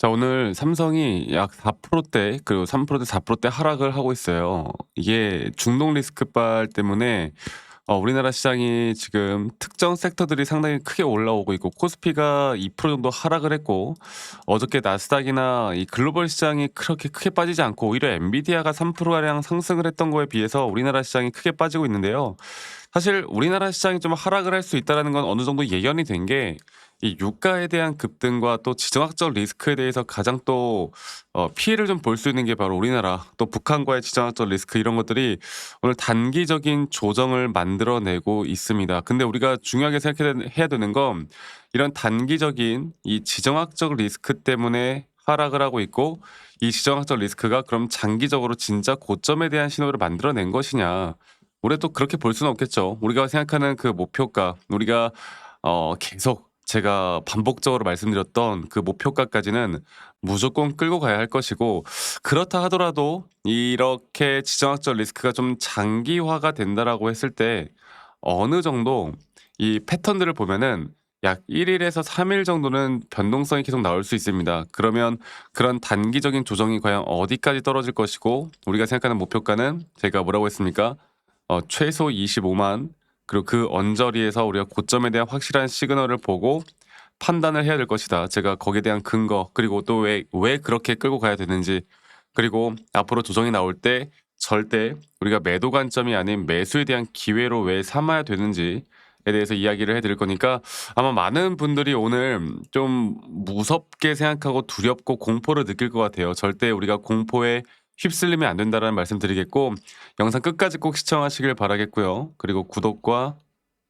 자, 오늘 삼성이 약 4%대 그리고 3%대 4%대 하락을 하고 있어요. 이게 중동 리스크발 때문에 우리나라 시장이 지금 특정 섹터들이 상당히 크게 올라오고 있고 코스피가 2% 정도 하락을 했고, 어저께 나스닥이나 이 글로벌 시장이 그렇게 크게 빠지지 않고 오히려 엔비디아가 3%가량 상승을 했던 거에 비해서 우리나라 시장이 크게 빠지고 있는데요. 사실 우리나라 시장이 좀 하락을 할 수 있다라는 건 어느 정도 예견이 된 게, 이 유가에 대한 급등과 또 지정학적 리스크에 대해서 가장 또 피해를 좀 볼 수 있는 게 바로 우리나라, 또 북한과의 지정학적 리스크, 이런 것들이 오늘 단기적인 조정을 만들어내고 있습니다. 근데 우리가 중요하게 생각해야 되는 건, 이런 단기적인 이 지정학적 리스크 때문에 하락을 하고 있고, 이 지정학적 리스크가 그럼 장기적으로 진짜 고점에 대한 신호를 만들어낸 것이냐. 우리가 또 그렇게 볼 수는 없겠죠. 우리가 생각하는 그 목표가, 우리가 계속 제가 반복적으로 말씀드렸던 그 목표가까지는 무조건 끌고 가야 할 것이고, 그렇다 하더라도 이렇게 지정학적 리스크가 좀 장기화가 된다라고 했을 때 어느 정도 이 패턴들을 보면은 약 1 일에서 3일 정도는 변동성이 계속 나올 수 있습니다. 그러면 그런 단기적인 조정이 과연 어디까지 떨어질 것이고, 우리가 생각하는 목표가는 제가 뭐라고 했습니까? 최소 25만, 그리고 그 언저리에서 우리가 고점에 대한 확실한 시그널을 보고 판단을 해야 될 것이다. 제가 거기에 대한 근거, 그리고 또 왜 그렇게 끌고 가야 되는지, 그리고 앞으로 조정이 나올 때 절대 우리가 매도 관점이 아닌 매수에 대한 기회로 왜 삼아야 되는지에 대해서 이야기를 해 드릴 거니까, 아마 많은 분들이 오늘 좀 무섭게 생각하고 두렵고 공포를 느낄 것 같아요. 절대 우리가 공포에 휩쓸리면 안 된다라는 말씀 드리겠고, 영상 끝까지 꼭 시청하시길 바라겠고요. 그리고 구독과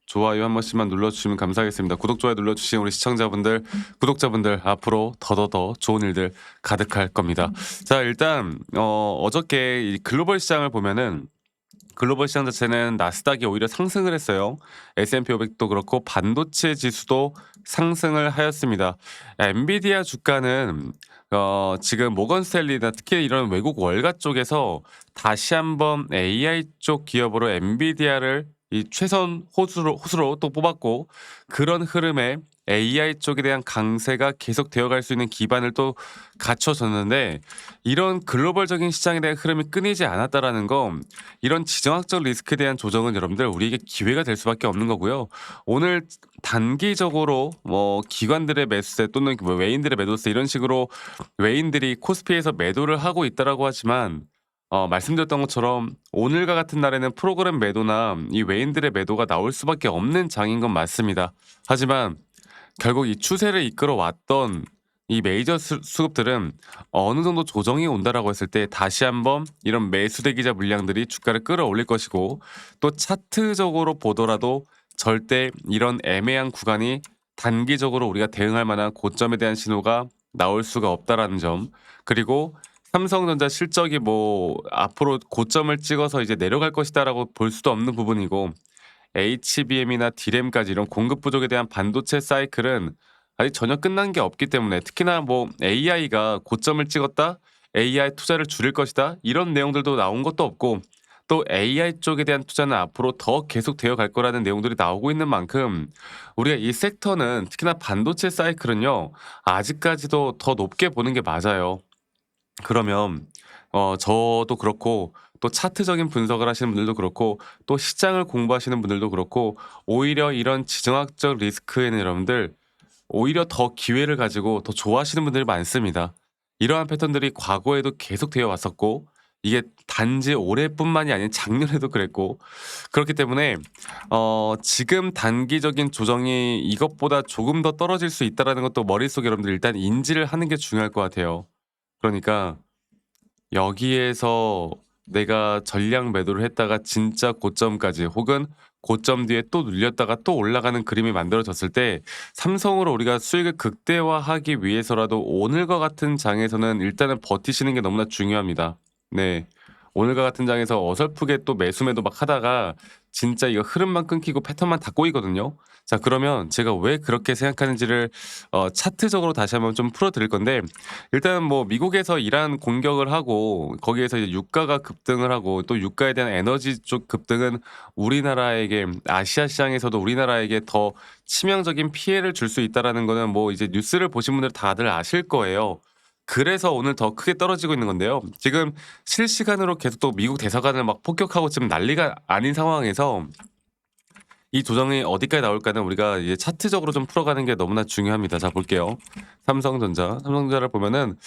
좋아요 한 번씩만 눌러주시면 감사하겠습니다. 구독, 좋아요 눌러주신 우리 시청자분들, 구독자분들, 앞으로 더더더 좋은 일들 가득할 겁니다. 자, 일단 어저께 이 글로벌 시장을 보면은, 글로벌 시장 자체는 나스닥이 오히려 상승을 했어요. S&P 500도 그렇고 반도체 지수도 상승을 하였습니다. 엔비디아 주가는 지금 모건 스탠리나 특히 이런 외국 월가 쪽에서 다시 한번 AI 쪽 기업으로 엔비디아를 이 최선 호수로 또 뽑았고, 그런 흐름에 AI 쪽에 대한 강세가 계속 되어갈 수 있는 기반을 또 갖춰졌는데, 이런 글로벌적인 시장에 대한 흐름이 끊이지 않았다라는 건, 이런 지정학적 리스크에 대한 조정은 여러분들 우리에게 기회가 될 수밖에 없는 거고요. 오늘 단기적으로 뭐 기관들의 매수세 또는 뭐 외인들의 매도세, 이런 식으로 외인들이 코스피에서 매도를 하고 있다라고 하지만, 말씀드렸던 것처럼 오늘과 같은 날에는 프로그램 매도나 이 외인들의 매도가 나올 수밖에 없는 장인 건 맞습니다. 하지만 결국 이 추세를 이끌어 왔던 이 메이저 수급들은 어느 정도 조정이 온다라고 했을 때 다시 한번 이런 매수 대기자 물량들이 주가를 끌어올릴 것이고, 또 차트적으로 보더라도 절대 이런 애매한 구간이 단기적으로 우리가 대응할 만한 고점에 대한 신호가 나올 수가 없다라는 점, 그리고 삼성전자 실적이 뭐 앞으로 고점을 찍어서 이제 내려갈 것이다라고 볼 수도 없는 부분이고, HBM이나 D램까지 이런 공급 부족에 대한 반도체 사이클은 아직 전혀 끝난 게 없기 때문에, 특히나 뭐 AI가 고점을 찍었다, AI 투자를 줄일 것이다, 이런 내용들도 나온 것도 없고, 또 AI 쪽에 대한 투자는 앞으로 더 계속 되어 갈 거라는 내용들이 나오고 있는 만큼, 우리가 이 섹터는 특히나 반도체 사이클은요, 아직까지도 더 높게 보는 게 맞아요. 그러면 저도 그렇고, 또 차트적인 분석을 하시는 분들도 그렇고, 또 시장을 공부하시는 분들도 그렇고, 오히려 이런 지정학적 리스크에는 여러분들 오히려 더 기회를 가지고 더 좋아하시는 분들이 많습니다. 이러한 패턴들이 과거에도 계속 되어 왔었고, 이게 단지 올해뿐만이 아닌 작년에도 그랬고, 그렇기 때문에 지금 단기적인 조정이 이것보다 조금 더 떨어질 수 있다라는 것도 머릿속에 여러분들 일단 인지를 하는 게 중요할 것 같아요. 그러니까 여기에서 내가 전량 매도를 했다가 진짜 고점까지, 혹은 고점 뒤에 또 눌렸다가 또 올라가는 그림이 만들어졌을 때, 삼성으로 우리가 수익을 극대화하기 위해서라도 오늘과 같은 장에서는 일단은 버티시는 게 너무나 중요합니다. 네. 오늘과 같은 장에서 어설프게 또 매수 매도 막 하다가 진짜 이거 흐름만 끊기고 패턴만 다 꼬이거든요. 자, 그러면 제가 왜 그렇게 생각하는지를 차트적으로 다시 한번 좀 풀어 드릴 건데, 일단 뭐 미국에서 이란 공격을 하고 거기에서 이제 유가가 급등을 하고, 또 유가에 대한 에너지 쪽 급등은 우리나라에게, 아시아 시장에서도 우리나라에게 더 치명적인 피해를 줄 수 있다라는 거는 뭐 이제 뉴스를 보신 분들 다들 아실 거예요. 그래서 오늘 더 크게 떨어지고 있는 건데요. 지금 실시간으로 계속 또 미국 대사관을 막 폭격하고 지금 난리가 아닌 상황에서 이 조정이 어디까지 나올까는 우리가 이제 차트적으로 좀 풀어가는 게 너무나 중요합니다. 자 볼게요. 삼성전자를 보면은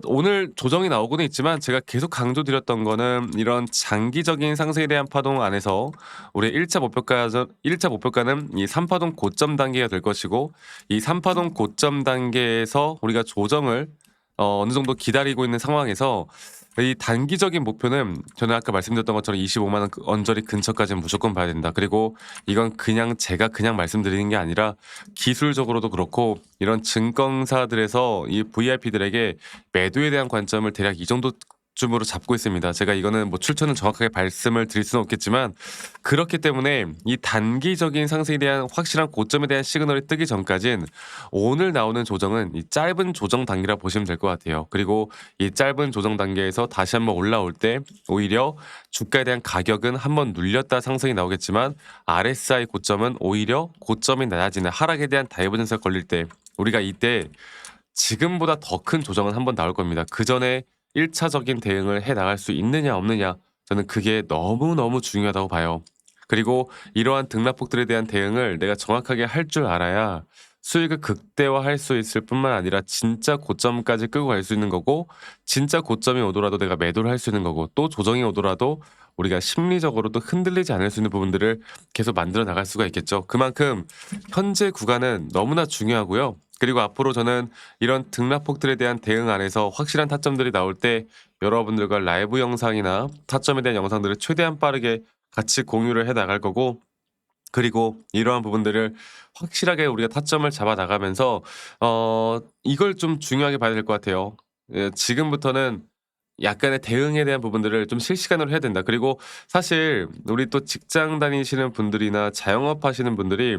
오늘 조정이 나오고는 있지만 제가 계속 강조드렸던 거는 이런 장기적인 상승에 대한 파동 안에서 우리의 1차 목표가는 이 3파동 고점 단계가 될 것이고 이 3파동 고점 단계에서 우리가 조정을 어느 정도 기다리고 있는 상황에서 이 단기적인 목표는 저는 아까 말씀드렸던 것처럼 25만 원 언저리 근처까지는 무조건 봐야 된다. 그리고 이건 그냥 제가 그냥 말씀드리는 게 아니라 기술적으로도 그렇고 이런 증권사들에서 이 VIP들에게 매도에 대한 관점을 대략 이 정도쯤으로 잡고 있습니다. 제가 이거는 뭐 출처는 정확하게 말씀을 드릴 수는 없겠지만 그렇기 때문에 이 단기적인 상승에 대한 확실한 고점에 대한 시그널이 뜨기 전까진 오늘 나오는 조정은 이 짧은 조정 단계라 보시면 될 것 같아요. 그리고 이 짧은 조정 단계에서 다시 한번 올라올 때 오히려 주가에 대한 가격은 한번 눌렸다 상승이 나오겠지만 RSI 고점은 오히려 고점이 낮아지는 하락에 대한 다이버전스가 걸릴 때 우리가 이때 지금보다 더 큰 조정은 한번 나올 겁니다. 그 전에 1차적인 대응을 해 나갈 수 있느냐 없느냐 저는 그게 너무너무 중요하다고 봐요. 그리고 이러한 등락폭들에 대한 대응을 내가 정확하게 할 줄 알아야 수익을 극대화할 수 있을 뿐만 아니라 진짜 고점까지 끌고 갈 수 있는 거고 진짜 고점이 오더라도 내가 매도를 할 수 있는 거고 또 조정이 오더라도 우리가 심리적으로도 흔들리지 않을 수 있는 부분들을 계속 만들어 나갈 수가 있겠죠. 그만큼 현재 구간은 너무나 중요하고요. 그리고 앞으로 저는 이런 등락폭들에 대한 대응 안에서 확실한 타점들이 나올 때 여러분들과 라이브 영상이나 타점에 대한 영상들을 최대한 빠르게 같이 공유를 해 나갈 거고 그리고 이러한 부분들을 확실하게 우리가 타점을 잡아 나가면서 이걸 좀 중요하게 봐야 될 것 같아요. 예 지금부터는 약간의 대응에 대한 부분들을 좀 실시간으로 해야 된다. 그리고 사실 우리 또 직장 다니시는 분들이나 자영업 하시는 분들이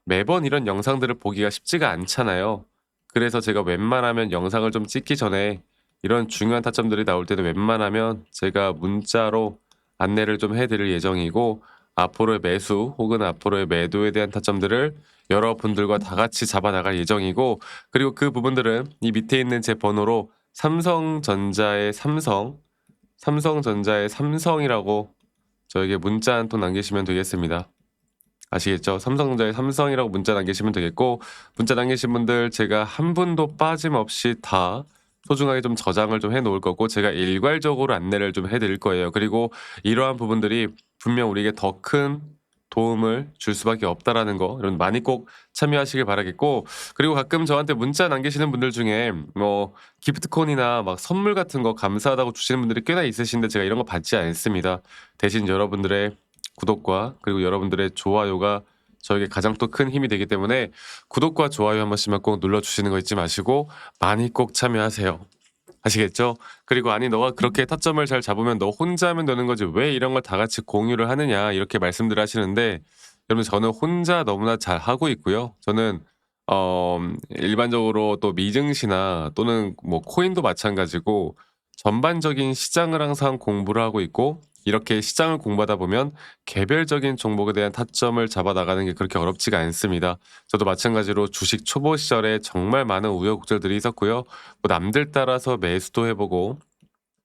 매번 이런 영상들을 보기가 쉽지가 않잖아요. 그래서 제가 웬만하면 영상을 좀 찍기 전에 이런 중요한 타점들이 나올 때는 웬만하면 제가 문자로 안내를 좀 해 드릴 예정이고 앞으로의 매수 혹은 앞으로의 매도에 대한 타점들을 여러분들과 다 같이 잡아 나갈 예정이고 그리고 그 부분들은 이 밑에 있는 제 번호로 삼성전자의 삼성이라고 저에게 문자 한 통 남기시면 되겠습니다. 아시겠죠? 삼성전자의 삼성이라고 문자 남기시면 되겠고 문자 남기신 분들 제가 한 분도 빠짐없이 다 소중하게 좀 저장을 좀 해 놓을 거고 제가 일괄적으로 안내를 좀 해 드릴 거예요. 그리고 이러한 부분들이 분명 우리에게 더 큰 도움을 줄 수밖에 없다라는 거 여러분 많이 꼭 참여하시길 바라겠고 그리고 가끔 저한테 문자 남기시는 분들 중에 뭐 기프트콘이나 막 선물 같은 거 감사하다고 주시는 분들이 꽤나 있으신데 제가 이런 거 받지 않습니다. 대신 여러분들의 구독과 그리고 여러분들의 좋아요가 저에게 가장 또 큰 힘이 되기 때문에 구독과 좋아요 한 번씩만 꼭 눌러주시는 거 잊지 마시고 많이 꼭 참여하세요. 아시겠죠? 그리고 "아니 너가 그렇게 타점을 잘 잡으면 너 혼자 하면 되는 거지 왜 이런 걸 다 같이 공유를 하느냐." 이렇게 말씀들 하시는데 여러분 저는 혼자 너무나 잘하고 있고요. 저는 일반적으로 또 미증시나 또는 뭐 코인도 마찬가지고 전반적인 시장을 항상 공부를 하고 있고 이렇게 시장을 공부하다 보면 개별적인 종목에 대한 타점을 잡아 나가는 게 그렇게 어렵지가 않습니다. 저도 마찬가지로 주식 초보 시절에 정말 많은 우여곡절들이 있었고요. 뭐 남들 따라서 매수도 해 보고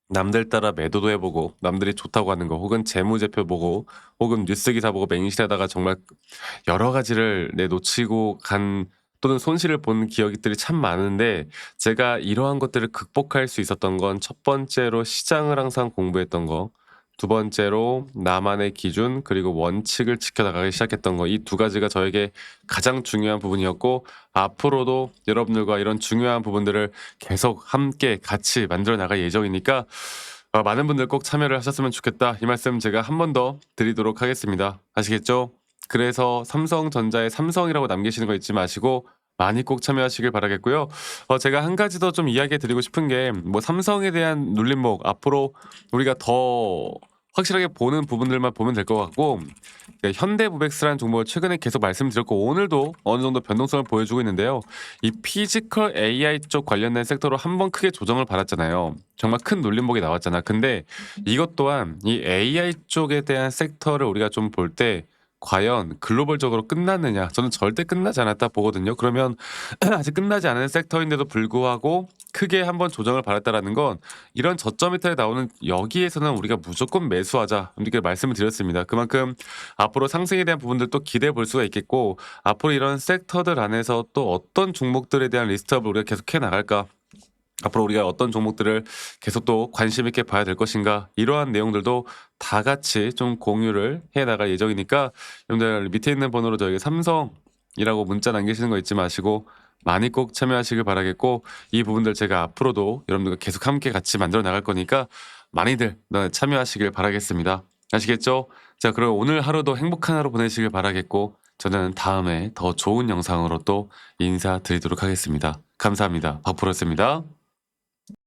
남들 따라 매도도 해 보고 남들이 좋다고 하는 거 혹은 재무제표 보고 혹은 뉴스 기사 보고 맹신하다가 정말 여러 가지를 놓치고 간 또는 손실을 본 기억들이 참 많은데 제가 이러한 것들을 극복할 수 있었던 건 첫 번째로 시장을 항상 공부했던 거, 두 번째로 나만의 기준 그리고 원칙을 지켜나가기 시작했던 거 이 두 가지가 저에게 가장 중요한 부분이었고 앞으로도 여러분들과 이런 중요한 부분들을 계속 함께 같이 만들어 나갈 예정이니까 많은 분들 꼭 참여를 하셨으면 좋겠다. 이 말씀 제가 한 번 더 드리도록 하겠습니다. 아시겠죠? 그래서 삼성전자의 삼성이라고 남기시는 거 잊지 마시고 많이 꼭 참여하시길 바라겠고요. 제가 한 가지 더 좀 이야기 드리고 싶은 게 뭐 삼성에 대한 눌림목 앞으로 우리가 더 확실하게 보는 부분들만 보면 될 것 같고 현대무백스라는 종목을 최근에 계속 말씀드렸고 오늘도 어느 정도 변동성을 보여주고 있는데요. 이 피지컬 AI 쪽 관련된 섹터로 한번 크게 조정을 받았잖아요. 정말 큰 눌림목이 나왔잖아. 근데 이것 또한 이 AI 쪽에 대한 섹터를 우리가 좀 볼 때 과연 글로벌적으로 끝났느냐? 저는 절대 끝나지 않았다 보거든요. 그러면 아직 끝나지 않은 섹터인데도 불구하고 크게 한번 조정을 받았다라는 건 이런 저점 메타에 나오는 여기에서는 우리가 무조건 매수하자 이렇게 말씀을 드렸습니다. 그만큼 앞으로 상승에 대한 부분들도 기대해 볼 수가 있겠고 앞으로 이런 섹터들 안에서 또 어떤 종목들에 대한 리스트업을 우리가 계속해 나갈까? 앞으로 우리가 어떤 종목들을 계속 또 관심 있게 봐야 될 것인가 이러한 내용들도 다 같이 좀 공유를 해 나갈 예정이니까 여러분들 밑에 있는 번호로 저에게 삼성이라고 문자 남기시는 거 잊지 마시고 많이 꼭 참여하시길 바라겠고 이 부분들 제가 앞으로도 여러분들과 계속 함께 같이 만들어 나갈 거니까 많이들 참여하시길 바라겠습니다. 아시겠죠? 자, 그럼 오늘 하루도 행복한 하루 보내시길 바라겠고 저는 다음에 더 좋은 영상으로 또 인사드리도록 하겠습니다. 감사합니다. 박프로였습니다.